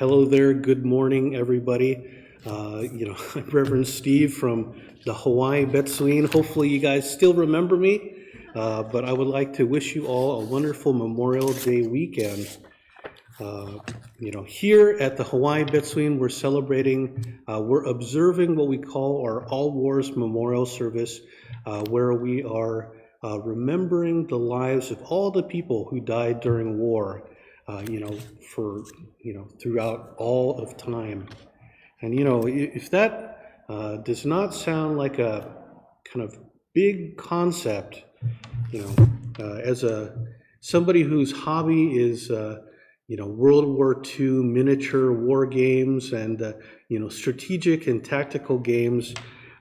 Hello there. Good morning, everybody. I'm Reverend Steve from the Hawaii Betsuine. Hopefully you guys still remember me, but I would like to wish you all a wonderful Memorial Day weekend. Here at the Hawaii Betsuine, we're observing what we call our All Wars Memorial Service, where we are remembering the lives of all the people who died during war, throughout all of time. And, if that does not sound like a kind of big concept, as somebody whose hobby is, World War II miniature war games and, strategic and tactical games,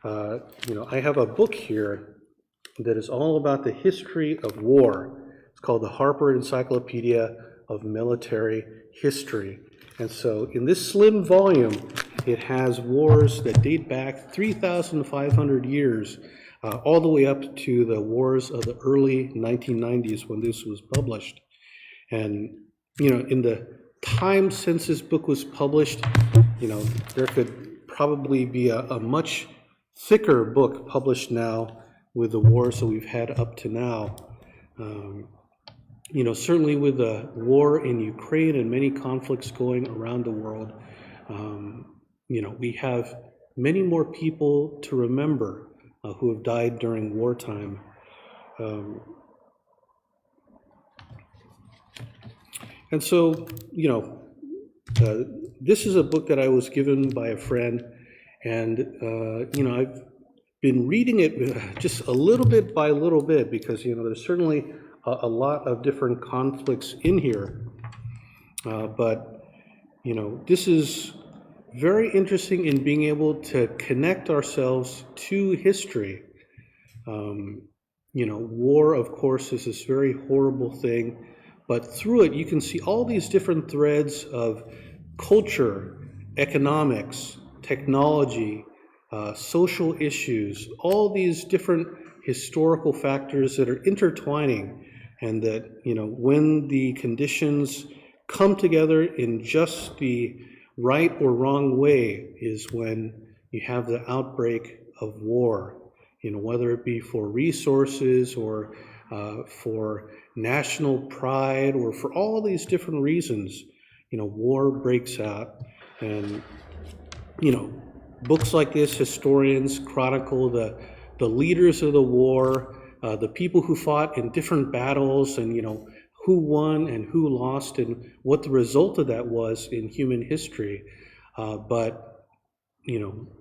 I have a book here that is all about the history of war. It's called the Harper Encyclopedia of Military History. And so in this slim volume, it has wars that date back 3,500 years, all the way up to the wars of the early 1990s when this was published. And, in the time since this book was published, there could probably be a much thicker book published now with the wars that we've had up to now. Certainly with the war in Ukraine and many conflicts going around the world, we have many more people to remember who have died during wartime. And so, this is a book that I was given by a friend, and, I've been reading it just a little bit by little bit because, there's certainly a lot of different conflicts in here. But this is very interesting in being able to connect ourselves to history. War, of course, is this very horrible thing, but through it, you can see all these different threads of culture, economics, technology, social issues, all these different historical factors that are intertwining, and that, when the conditions come together in just the right or wrong way is when you have the outbreak of war, whether it be for resources or for national pride or for all these different reasons, war breaks out. And, books like this, historians chronicle the leaders of the war, the people who fought in different battles, and who won and who lost and what the result of that was in human history. But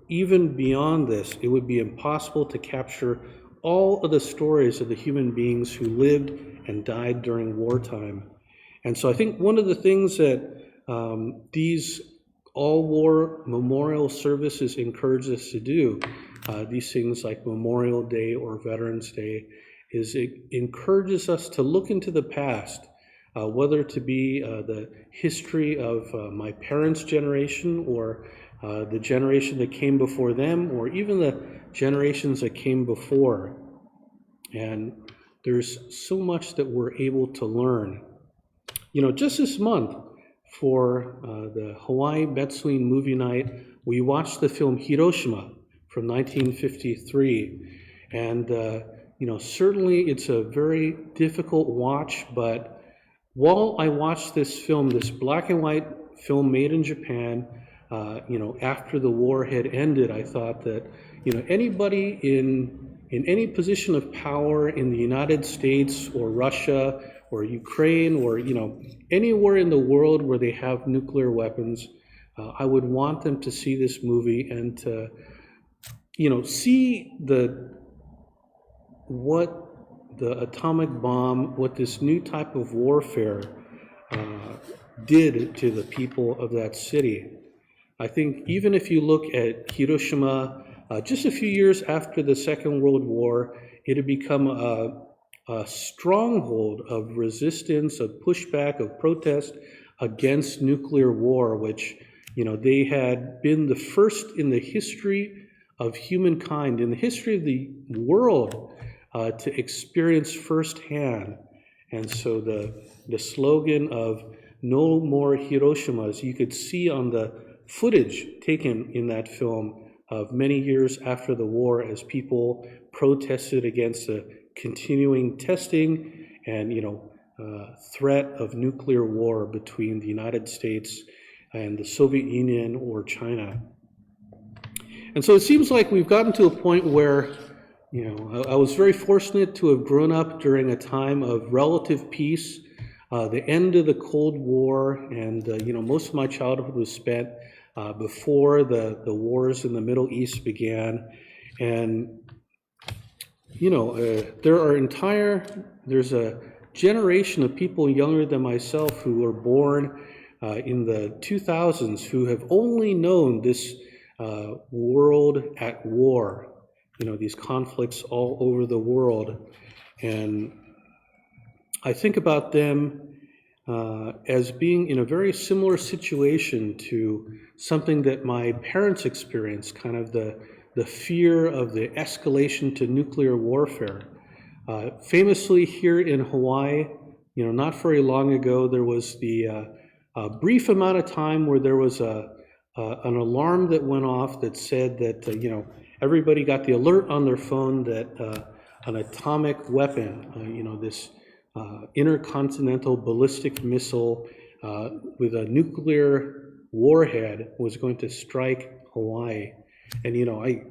even beyond this, it would be impossible to capture all of the stories of the human beings who lived and died during wartime. And so I think one of the things that these all-war memorial services encourage us to do, these things like Memorial Day or Veterans Day, is it encourages us to look into the past, whether to be the history of my parents' generation or the generation that came before them, or even the generations that came before. And there's so much that we're able to learn. Just this month for the Hawaii Betsuine movie night, we watched the film Hiroshima from 1953. And, certainly it's a very difficult watch, but while I watched this film, this black and white film made in Japan, after the war had ended, I thought that, anybody in any position of power in the United States or Russia or Ukraine or, anywhere in the world where they have nuclear weapons, I would want them to see this movie and to, see what the atomic bomb, what this new type of warfare did to the people of that city. I think even if you look at Hiroshima, just a few years after the Second World War, it had become a stronghold of resistance, of pushback, of protest against nuclear war, which, they had been the first in the history of humankind, in the history of the world, to experience firsthand. And so the slogan of no more Hiroshimas. You could see on the footage taken in that film of many years after the war as people protested against the continuing testing and, threat of nuclear war between the United States and the Soviet Union or China. And so it seems like we've gotten to a point where, I was very fortunate to have grown up during a time of relative peace, the end of the Cold War, and, most of my childhood was spent before the wars in the Middle East began. And, there's a generation of people younger than myself who were born in the 2000s who have only known this world at war, these conflicts all over the world. And I think about them as being in a very similar situation to something that my parents experienced, kind of the fear of the escalation to nuclear warfare. Famously here in Hawaii, not very long ago, there was the brief amount of time where there was an alarm that went off that said that, everybody got the alert on their phone that an atomic weapon, this intercontinental ballistic missile with a nuclear warhead was going to strike Hawaii. And,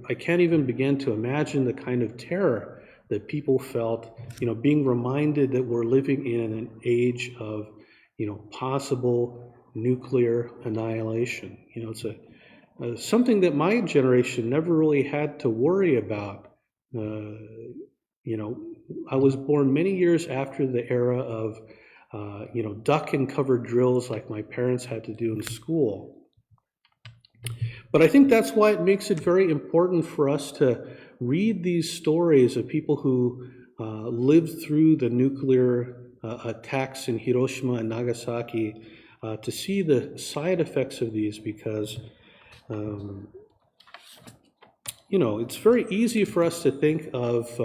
I can't even begin to imagine the kind of terror that people felt, being reminded that we're living in an age of, possible nuclear annihilation. It's something that my generation never really had to worry about. I was born many years after the era of, duck and cover drills like my parents had to do in school. But I think that's why it makes it very important for us to read these stories of people who lived through the nuclear attacks in Hiroshima and Nagasaki to see the side effects of these, because it's very easy for us to think of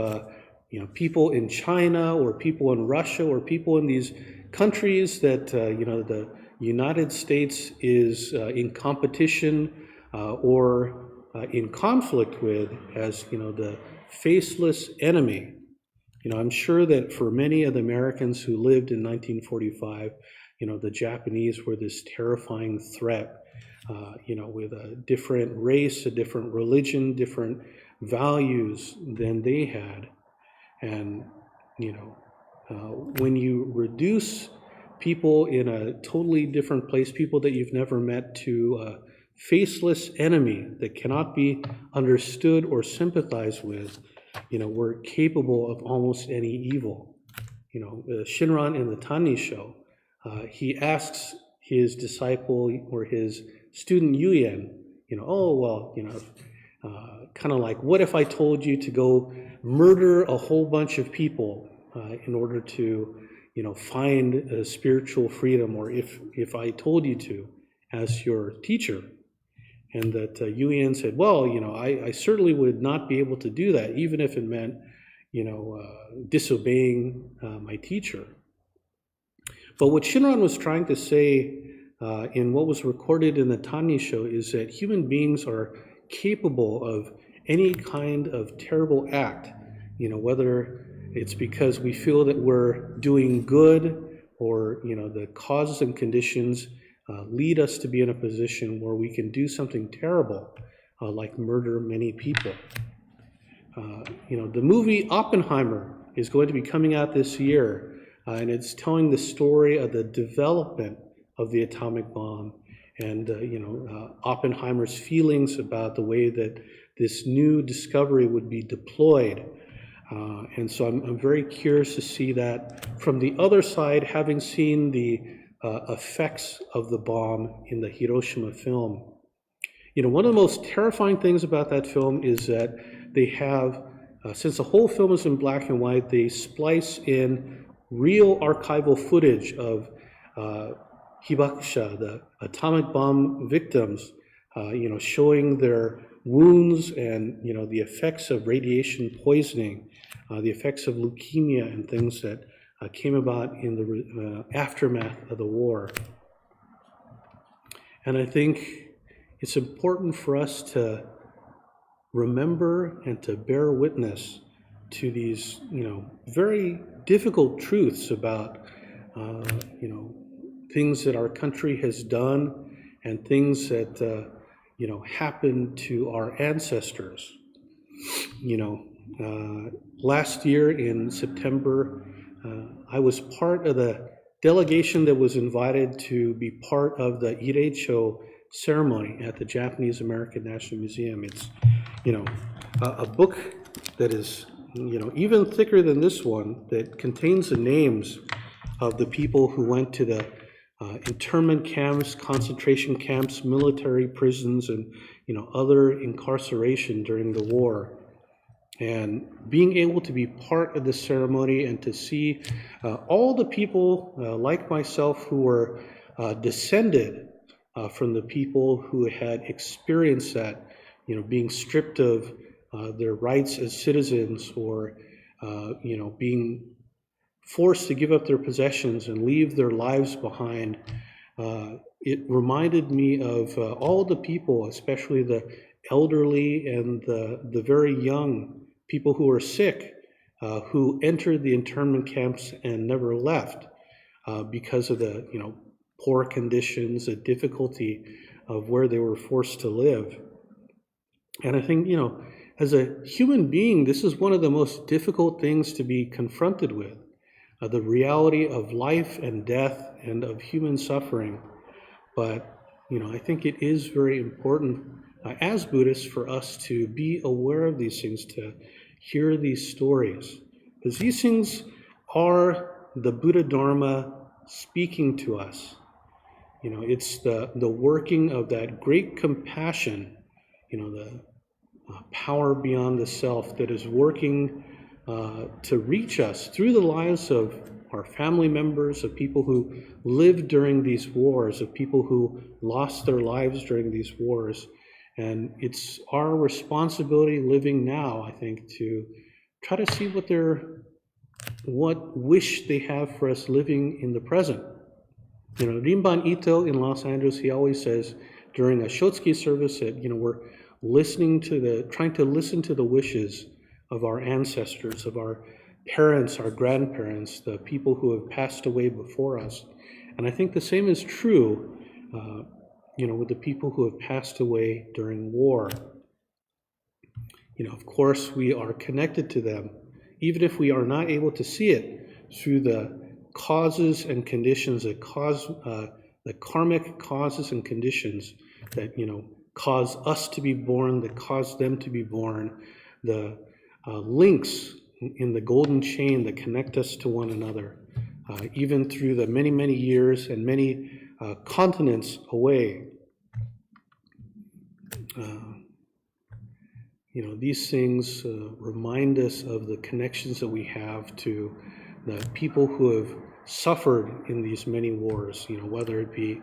people in China or people in Russia or people in these countries that the United States is in competition or in conflict with as the faceless enemy. I'm sure that for many of the Americans who lived in 1945, the Japanese were this terrifying threat, with a different race, a different religion, different values than they had. And, when you reduce people in a totally different place, people that you've never met, to a faceless enemy that cannot be understood or sympathized with, we're capable of almost any evil. Shinran in the Tani show, he asks his disciple or his student Yuyen, kind of like, what if I told you to go murder a whole bunch of people in order to, find spiritual freedom, or if I told you to as your teacher? And that Yuyan said, well, I certainly would not be able to do that, even if it meant, disobeying my teacher. But what Shinran was trying to say in what was recorded in the Tani show is that human beings are capable of any kind of terrible act, whether it's because we feel that we're doing good or, the causes and conditions lead us to be in a position where we can do something terrible, like murder many people. The movie Oppenheimer is going to be coming out this year, and it's telling the story of the development of the atomic bomb and, Oppenheimer's feelings about the way that this new discovery would be deployed. And so I'm very curious to see that from the other side, having seen the effects of the bomb in the Hiroshima film. One of the most terrifying things about that film is that they have, since the whole film is in black and white, they splice in real archival footage of Hibakusha, the atomic bomb victims, showing their wounds and, the effects of radiation poisoning, the effects of leukemia and things that came about in the aftermath of the war. And I think it's important for us to remember and to bear witness to these, very difficult truths about, things that our country has done and things that, happened to our ancestors. Last year in September, I was part of the delegation that was invited to be part of the Ireicho ceremony at the Japanese American National Museum. It's, a book that is, even thicker than this one, that contains the names of the people who went to the internment camps, concentration camps, military prisons, and other incarceration during the war. And being able to be part of the ceremony and to see all the people like myself who were descended from the people who had experienced that, being stripped of their rights as citizens, or being forced to give up their possessions and leave their lives behind. It reminded me of all the people, especially the elderly and the very young, people who were sick, who entered the internment camps and never left because of the poor conditions, the difficulty of where they were forced to live. And I think, as a human being, this is one of the most difficult things to be confronted with, the reality of life and death and of human suffering. But, I think it is very important as Buddhists for us to be aware of these things, to hear these stories, because these things are the Buddha Dharma speaking to us. It's the working of that great compassion, the power beyond the self that is working to reach us through the lives of our family members, of people who lived during these wars, of people who lost their lives during these wars. And it's our responsibility living now, I think, to try to see what wish they have for us living in the present. Rinban Ito in Los Angeles, he always says during a Shotsuki service that, we're trying to listen to the wishes of our ancestors, of our parents, our grandparents, the people who have passed away before us. And I think the same is true, with the people who have passed away during war. Of course, we are connected to them, even if we are not able to see it through the causes and conditions that cause, the karmic causes and conditions that, cause us to be born, that cause them to be born, the links in the golden chain that connect us to one another, even through the many, many years and many continents away. These things remind us of the connections that we have to the people who have suffered in these many wars, whether it be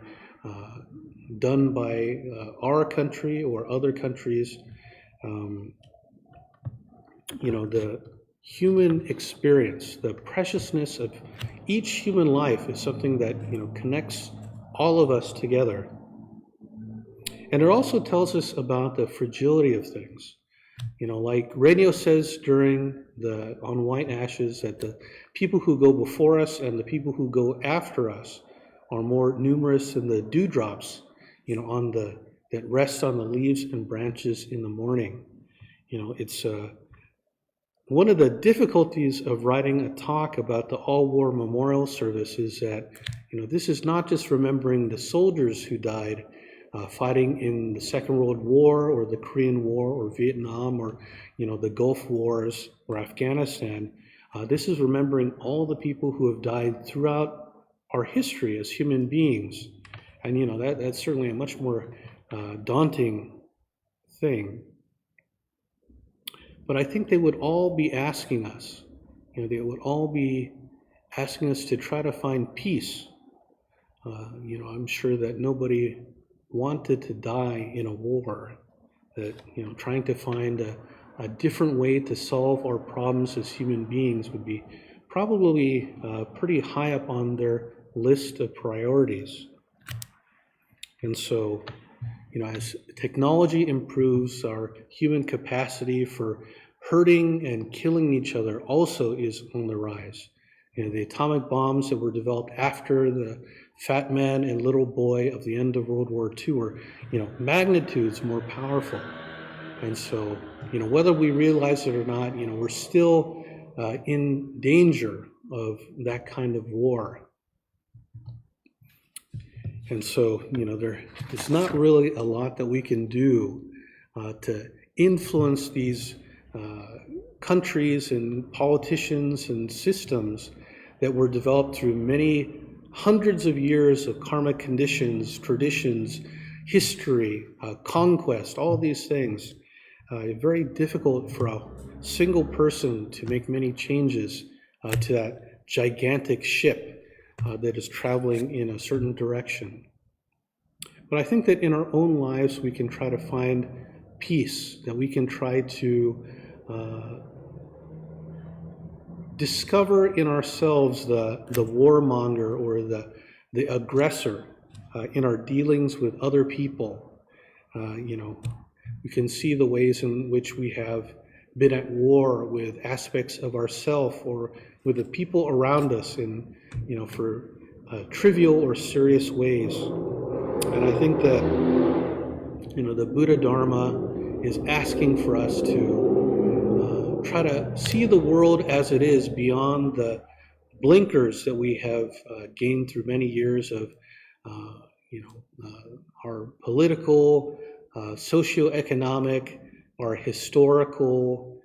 done by our country or other countries. The human experience, the preciousness of each human life is something that, connects all of us together. And it also tells us about the fragility of things. Like Renio says on White Ashes, that the people who go before us and the people who go after us are more numerous than the dewdrops, that rest on the leaves and branches in the morning. It's one of the difficulties of writing a talk about the All-War Memorial Service is that, this is not just remembering the soldiers who died fighting in the Second World War or the Korean War or Vietnam or, the Gulf Wars or Afghanistan. This is remembering all the people who have died throughout our history as human beings. And, that's certainly a much more daunting thing. But I think they would all be asking us, they would all be asking us to try to find peace. I'm sure that nobody wanted to die in a war, that, trying to find a different way to solve our problems as human beings would be probably pretty high up on their list of priorities. And so, as technology improves, our human capacity for hurting and killing each other also is on the rise. The atomic bombs that were developed after the Fat Man and Little Boy of the end of World War II were, magnitudes more powerful. And so, whether we realize it or not, we're still in danger of that kind of war. And so, there's not really a lot that we can do to influence these countries and politicians and systems that were developed through many hundreds of years of karmic conditions, traditions, history, conquest, all these things. Very difficult for a single person to make many changes to that gigantic ship that is traveling in a certain direction. But I think that in our own lives we can try to find peace, that we can try to discover in ourselves the warmonger or the aggressor in our dealings with other people. We can see the ways in which we have been at war with aspects of ourself or with the people around us in, for trivial or serious ways. And I think that, the Buddha Dharma is asking for us to try to see the world as it is beyond the blinkers that we have gained through many years of, our political, socioeconomic, our historical,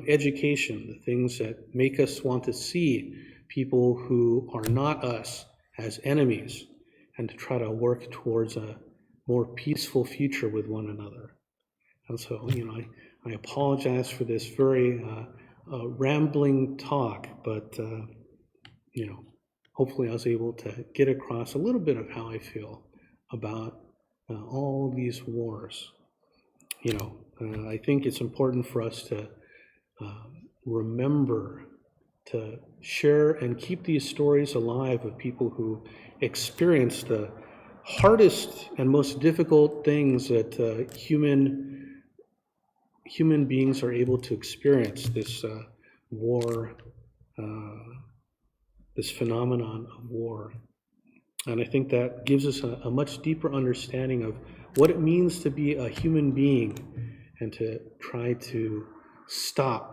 education, the things that make us want to see people who are not us as enemies, and to try to work towards a more peaceful future with one another. And so, I apologize for this very rambling talk, but, hopefully I was able to get across a little bit of how I feel about all these wars. I think it's important for us to remember to share and keep these stories alive of people who experience the hardest and most difficult things that human beings are able to experience, this war, this phenomenon of war. And I think that gives us a much deeper understanding of what it means to be a human being and to try to stop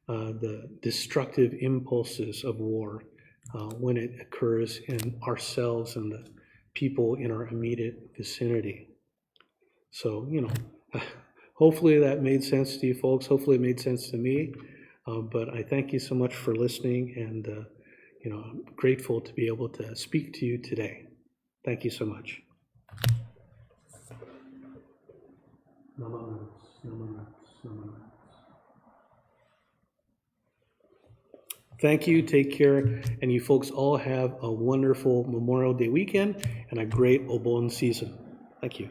the destructive impulses of war when it occurs in ourselves and the people in our immediate vicinity. So, hopefully that made sense to you folks. Hopefully it made sense to me. But I thank you so much for listening, and I'm grateful to be able to speak to you today. Thank you so much. Thank you, take care, and you folks all have a wonderful Memorial Day weekend and a great Obon season. Thank you.